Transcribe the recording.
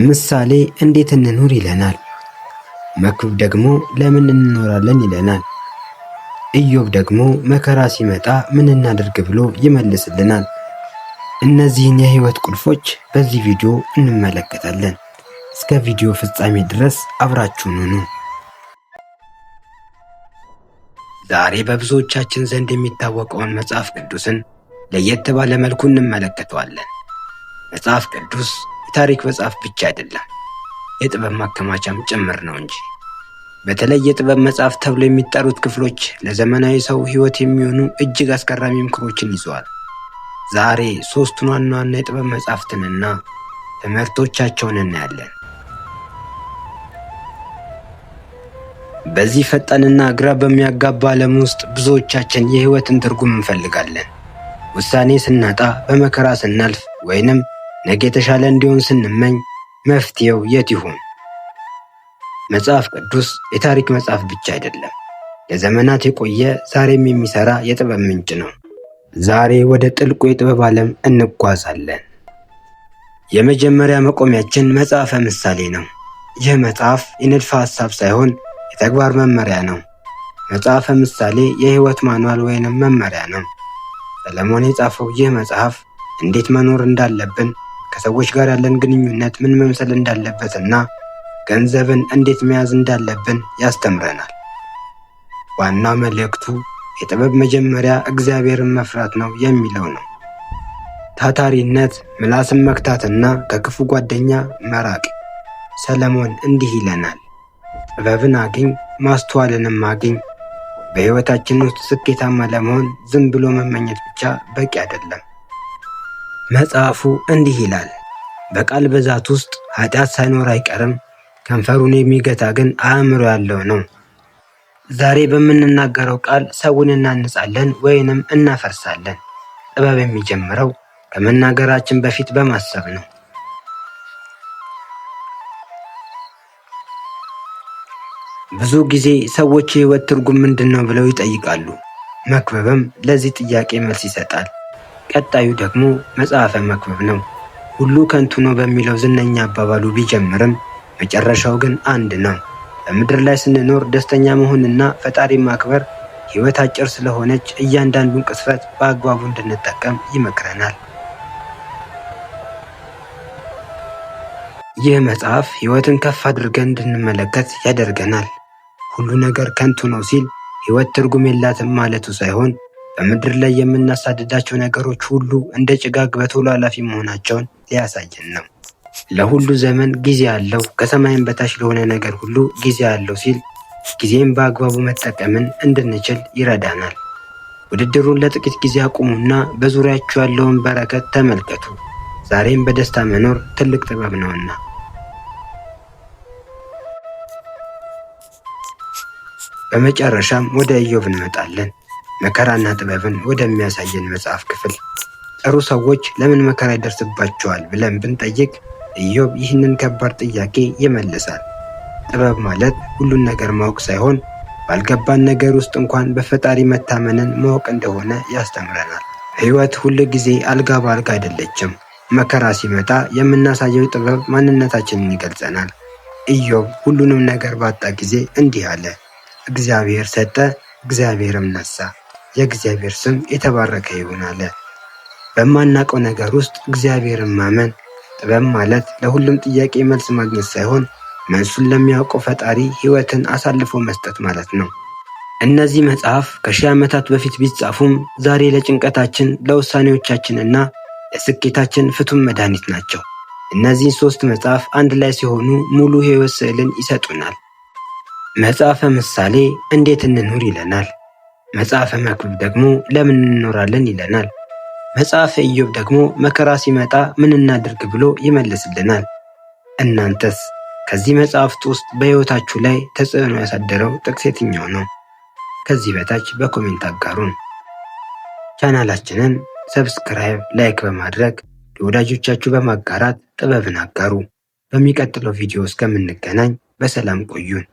ምሳሌ እንዴት እንኑር ይለናል። መክብብ ደግሞ ለምን እንኖራለን ይለናል። ኢዮብ ደግሞ መከራ ሲመጣ ምን እናድርግ ብሎ ይመልስልናል። እነዚህን የህይወት ቁልፎች በዚህ ቪዲዮ እንመለከታለን። እስከ ቪዲዮ ፍጻሜ ድረስ አብራችሁን ሁኑ። ዛሬ በብዙዎቻችን ዘንድ የሚታወቀውን መጽሐፍ ቅዱስን ለየት ባለ መልኩ እንመለከተዋለን። መጽሐፍ ቅዱስ የታሪክ መጽሐፍ ብቻ አይደለም፣ የጥበብ ማከማቻም ጭምር ነው እንጂ። በተለይ የጥበብ መጽሐፍ ተብሎ የሚጠሩት ክፍሎች ለዘመናዊ ሰው ህይወት የሚሆኑ እጅግ አስገራሚ ምክሮችን ይዘዋል። ዛሬ ሶስቱን ዋና ዋና የጥበብ መጽሐፍትንና ትምህርቶቻቸውን እናያለን። በዚህ ፈጣንና ግራ በሚያጋባ ዓለም ውስጥ ብዙዎቻችን የህይወትን ትርጉም እንፈልጋለን። ውሳኔ ስናጣ፣ በመከራ ስናልፍ፣ ወይንም ነገ የተሻለ እንዲሆን ስንመኝ መፍትሄው የት ይሆን? መጽሐፍ ቅዱስ የታሪክ መጽሐፍ ብቻ አይደለም፣ ለዘመናት የቆየ ዛሬም የሚሰራ የጥበብ ምንጭ ነው። ዛሬ ወደ ጥልቁ የጥበብ ዓለም እንጓዛለን። የመጀመሪያ መቆሚያችን መጽሐፈ ምሳሌ ነው። ይህ መጽሐፍ የንድፈ ሐሳብ ሳይሆን የተግባር መመሪያ ነው። መጽሐፈ ምሳሌ የህይወት ማንዋል ወይንም መመሪያ ነው። ሰለሞን የጻፈው ይህ መጽሐፍ እንዴት መኖር እንዳለብን፣ ከሰዎች ጋር ያለን ግንኙነት ምን መምሰል እንዳለበትና ገንዘብን እንዴት መያዝ እንዳለብን ያስተምረናል። ዋናው መልእክቱ የጥበብ መጀመሪያ እግዚአብሔርን መፍራት ነው የሚለው ነው። ታታሪነት፣ ምላስን መክታትና ከክፉ ጓደኛ መራቅ። ሰለሞን እንዲህ ይለናል፣ ጥበብን አግኝ፣ ማስተዋልንም አግኝ። በሕይወታችን ውስጥ ስኬታማ ለመሆን ዝም ብሎ መመኘት ብቻ በቂ አይደለም። መጽሐፉ እንዲህ ይላል፣ በቃል ብዛት ውስጥ ኃጢአት ሳይኖር አይቀርም፣ ከንፈሩን የሚገታ ግን አእምሮ ያለው ነው። ዛሬ በምንናገረው ቃል ሰውን እናንጻለን ወይንም እናፈርሳለን። ጥበብ የሚጀምረው ከመናገራችን በፊት በማሰብ ነው። ብዙ ጊዜ ሰዎች የህይወት ትርጉም ምንድነው ብለው ይጠይቃሉ። መክብብም ለዚህ ጥያቄ መልስ ይሰጣል። ቀጣዩ ደግሞ መጽሐፈ መክብብ ነው። ሁሉ ከንቱ ነው በሚለው ዝነኛ አባባሉ ቢጀምርም መጨረሻው ግን አንድ ነው። በምድር ላይ ስንኖር ደስተኛ መሆንና ፈጣሪ ማክበር ህይወት አጭር ስለሆነች እያንዳንዱን ቅስፈት በአግባቡ እንድንጠቀም ይመክረናል። ይህ መጽሐፍ ህይወትን ከፍ አድርገን እንድንመለከት ያደርገናል። ሁሉ ነገር ከንቱ ነው ሲል ህይወት ትርጉም የላትም ማለቱ ሳይሆን በምድር ላይ የምናሳድዳቸው ነገሮች ሁሉ እንደ ጭጋግ በቶሎ አላፊ መሆናቸውን ሊያሳየን ነው። ለሁሉ ዘመን ጊዜ አለው፣ ከሰማይም በታች ለሆነ ነገር ሁሉ ጊዜ አለው ሲል ጊዜን በአግባቡ መጠቀምን እንድንችል ይረዳናል። ውድድሩን ለጥቂት ጊዜ አቁሙና በዙሪያችሁ ያለውን በረከት ተመልከቱ። ዛሬም በደስታ መኖር ትልቅ ጥበብ ነውና። በመጨረሻም ወደ ኢዮብ እንመጣለን። መከራና ጥበብን ወደሚያሳየን መጽሐፍ ክፍል። ጥሩ ሰዎች ለምን መከራ ይደርስባቸዋል ብለን ብንጠይቅ ኢዮብ ይህንን ከባድ ጥያቄ ይመልሳል። ጥበብ ማለት ሁሉን ነገር ማወቅ ሳይሆን ባልገባን ነገር ውስጥ እንኳን በፈጣሪ መታመንን ማወቅ እንደሆነ ያስተምረናል። ሕይወት ሁል ጊዜ አልጋ በአልጋ አይደለችም። መከራ ሲመጣ የምናሳየው ጥበብ ማንነታችንን ይገልጸናል። ኢዮብ ሁሉንም ነገር ባጣ ጊዜ እንዲህ አለ፣ እግዚአብሔር ሰጠ፣ እግዚአብሔርም ነሳ፣ የእግዚአብሔር ስም የተባረከ ይሁን አለ። በማናውቀው ነገር ውስጥ እግዚአብሔርን ማመን። ጥበብ ማለት ለሁሉም ጥያቄ መልስ ማግኘት ሳይሆን መልሱን ለሚያውቀው ፈጣሪ ሕይወትን አሳልፎ መስጠት ማለት ነው። እነዚህ መጽሐፍ ከሺህ ዓመታት በፊት ቢጻፉም ዛሬ ለጭንቀታችን፣ ለውሳኔዎቻችንና ለስኬታችን ፍቱን መድኃኒት ናቸው። እነዚህ ሶስት መጽሐፍ አንድ ላይ ሲሆኑ ሙሉ ሕይወት ስዕልን ይሰጡናል። መጽሐፈ ምሳሌ እንዴት እንኑር ይለናል። መጽሐፈ መክብብ ደግሞ ለምን እንኖራለን ይለናል። መጽሐፈ ኢዮብ ደግሞ መከራ ሲመጣ ምን እናድርግ ብሎ ይመልስልናል። እናንተስ ከዚህ መጽሐፍት ውስጥ በሕይወታችሁ ላይ ተጽዕኖ ያሳደረው ጥቅስ የትኛው ነው? ከዚህ በታች በኮሜንት አጋሩን። ቻናላችንን ሰብስክራይብ፣ ላይክ በማድረግ ለወዳጆቻችሁ በማጋራት ጥበብን አጋሩ። በሚቀጥለው ቪዲዮ እስከምንገናኝ በሰላም ቆዩን።